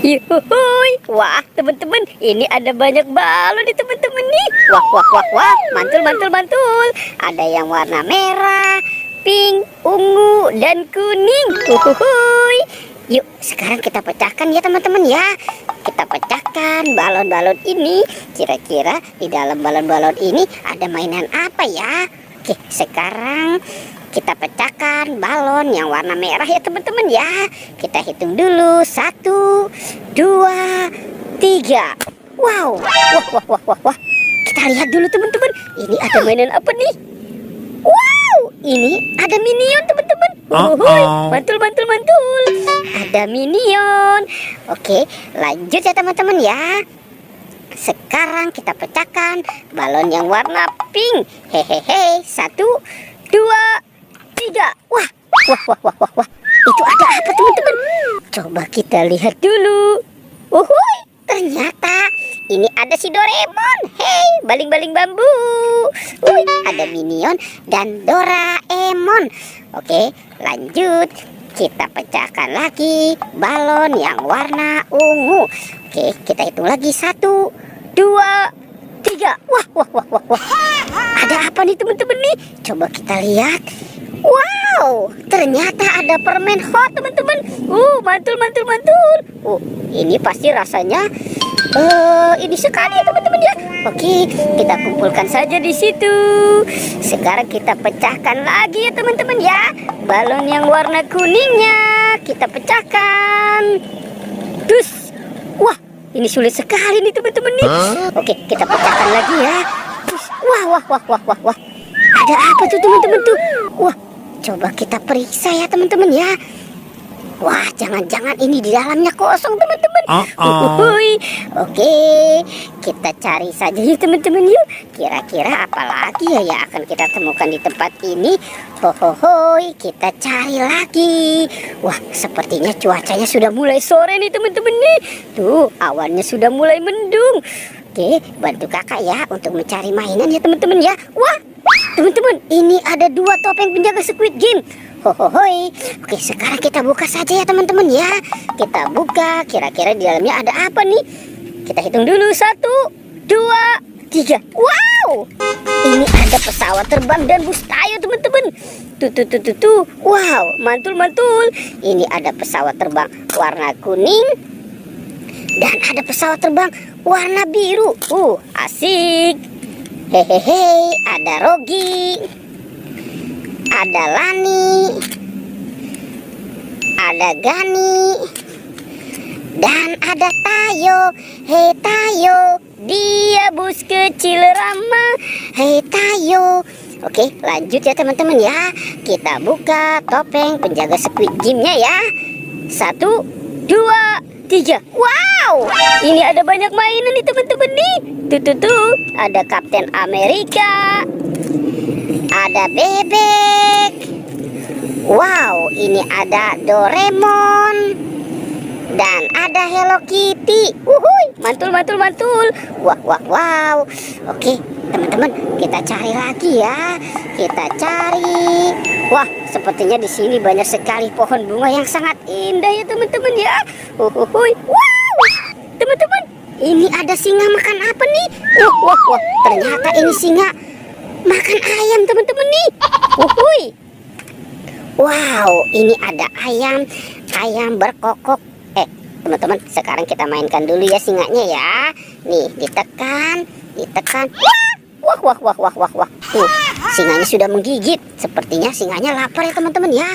Yuhuy, wah teman-teman, ini ada banyak balon nih teman-teman nih. Wah, wah, wah, wah, mantul, mantul, mantul. Ada yang warna merah, pink, ungu, dan kuning. Yuhuy. Yuk, sekarang kita pecahkan ya teman-teman ya. Kita pecahkan balon-balon ini. Kira-kira di dalam balon-balon ini ada mainan apa ya? Oke, sekarang kita pecahkan balon yang warna merah ya teman-teman ya. Kita hitung dulu 1, 2, 3. Wow, wah, wah, wah, wah, wah. Kita lihat dulu teman-teman. Ini ada mainan apa nih? Wow, ini ada minion teman-teman. Mantul, mantul, mantul. Ada minion. Oke, lanjut ya teman-teman ya. Sekarang kita pecahkan balon yang warna pink. Hehehe, 1, 2, 3. Wah, wah, wah, wah, wah, wah. Itu ada apa teman-teman? Coba kita lihat dulu. Uhuy, ternyata ini ada si Doraemon. Hei, baling-baling bambu. Ada minion dan Doraemon. Oke, lanjut. Kita pecahkan lagi balon yang warna ungu. Oke, kita hitung lagi 1, 2, 3. Wah, wah, wah, wah, wah. Ada apa nih teman-teman nih? Coba kita lihat. Wow, ternyata ada permen hot teman-teman. Mantul, mantul, mantul. Ini pasti rasanya ini sekali ya teman-teman ya. Oke, kita kumpulkan saja di situ. Sekarang kita pecahkan lagi ya teman-teman ya. Balon yang warna kuningnya kita pecahkan. Dus. Wah, ini sulit sekali nih teman-teman nih. Oke, kita pecahkan lagi ya. Dus. Wah, wah, wah, wah, wah, wah. Ada apa tuh teman-teman tuh? Wah, coba kita periksa ya teman-teman ya. Wah, jangan-jangan ini di dalamnya kosong teman-teman. Oke, kita cari saja yuk teman-teman yuk. Kira-kira apa lagi ya yang akan kita temukan di tempat ini? Kita cari lagi. Wah, sepertinya cuacanya sudah mulai sore nih teman-teman nih. Tuh, awannya sudah mulai mendung. Oke, bantu kakak ya untuk mencari mainan ya teman-teman ya. Wah, teman-teman, ini ada 2 topeng penjaga Squid Game. Oke, sekarang kita buka saja ya teman-teman ya. Kita buka, kira-kira di dalamnya ada apa nih? Kita hitung dulu 1, 2, 3. Wow, ini ada pesawat terbang dan bus tayo teman-teman. Tuh. Wow, mantul, mantul. Ini ada pesawat terbang warna kuning dan ada pesawat terbang warna biru. Asik. Hehehe, ada Rogi, ada Lani, ada Gani, dan ada Tayo. Hei Tayo, dia bus kecil ramah. Hei Tayo. Oke, lanjut ya teman-teman ya. Kita buka topeng penjaga Squid Game-nya ya. 1, 2, 3. Wow, ini ada banyak mainan nih teman-teman nih. Tuh, ada Kapten Amerika, ada bebek. Wow, ini ada Doraemon dan ada Hello Kitty. Mantul, mantul, mantul. Wow. Oke, teman-teman, kita cari lagi ya. Kita cari. Wah, sepertinya di sini banyak sekali pohon bunga yang sangat indah ya teman-teman ya. Wow, teman-teman, ini ada singa makan apa nih? Wah, ternyata ini singa makan ayam teman-teman nih. Wow, ini ada ayam berkokok. Teman-teman, sekarang kita mainkan dulu ya singanya ya. Nih, ditekan. Wah. Tuh, singanya sudah menggigit. Sepertinya singanya lapar ya teman-teman ya.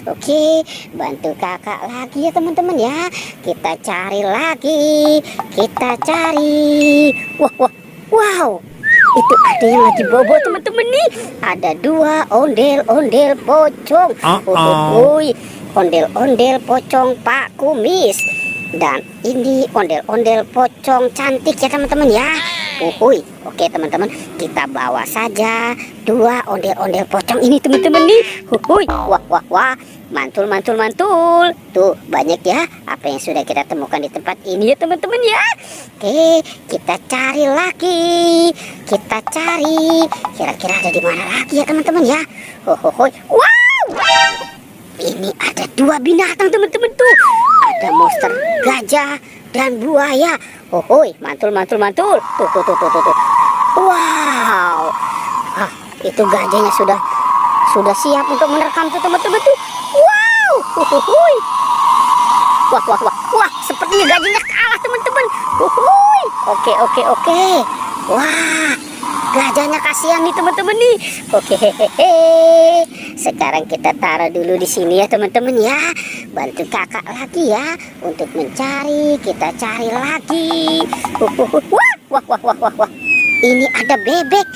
Oke, bantu kakak lagi ya teman-teman ya. Kita cari lagi. Wow. Itu ada yang lagi bobo teman-teman nih. Ada 2 ondel-ondel pocong. Ondel-ondel pocong Pak Kumis. Dan ini ondel-ondel pocong cantik ya teman-teman ya. Oke teman-teman, kita bawa saja 2 ondel-ondel pocong ini teman-teman nih. Wah. Mantul. Tuh, banyak ya apa yang sudah kita temukan di tempat ini ya teman-teman ya. Oke, kita cari lagi. Kira-kira ada di mana lagi ya teman-teman ya. Wow, ini ada 2 binatang teman-teman tuh. ada monster gajah dan buaya. Hohoi, mantul. Tuh. Wow. Itu gajahnya sudah siap untuk menerkam tuh teman-teman tuh. Wow. Hohoi. Wah, sepertinya gajahnya kalah teman-teman. Hohoi. Oke. Wah, gajahnya kasihan nih teman-teman nih. Oke, sekarang kita taruh dulu di sini ya teman-teman ya. Bantu kakak lagi ya untuk mencari. Kita cari lagi. Wah. Ini ada bebek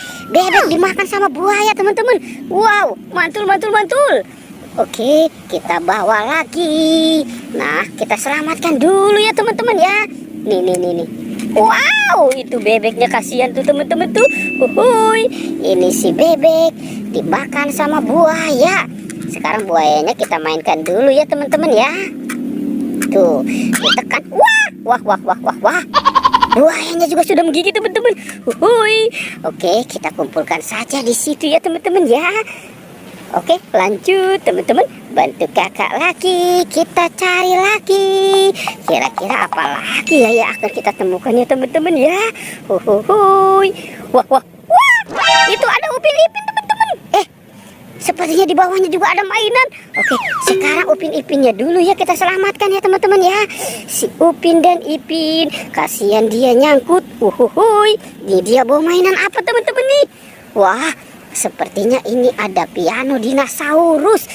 dimakan sama buaya teman-teman. Wow, mantul. Oke, kita bawa lagi. Nah, kita selamatkan dulu ya teman-teman ya. Nih. Wow, itu bebeknya kasihan tuh teman-teman tuh. Uhuy, ini si bebek dimakan sama buaya. Sekarang buayanya kita mainkan dulu ya teman-teman ya. Tuh, ditekan. Wah. Buayanya juga sudah menggigit teman-teman. Uhuy. Oke, kita kumpulkan saja di situ ya teman-teman ya. Oke, lanjut teman-teman. Bantu kakak lagi. Kita cari lagi. Kira-kira apa lagi ya yang akan kita temukan ya teman-teman ya. Wah. Itu ada Upin Ipin teman-teman. Sepertinya di bawahnya juga ada mainan. Oke, sekarang Upin Ipinnya dulu ya kita selamatkan ya teman-teman ya. Si Upin dan Ipin, kasihan dia nyangkut. Ini dia bawa mainan apa teman-teman nih? Wah, sepertinya ini ada piano dinosaurus.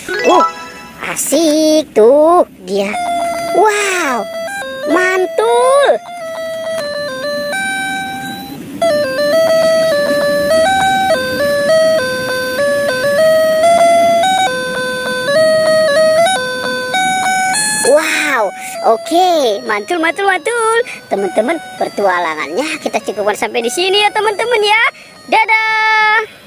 Asik tuh dia. Wow, mantul. Wow, oke, mantul. Teman-teman, pertualangannya kita cukupkan sampai di sini ya teman-teman ya. Dadah.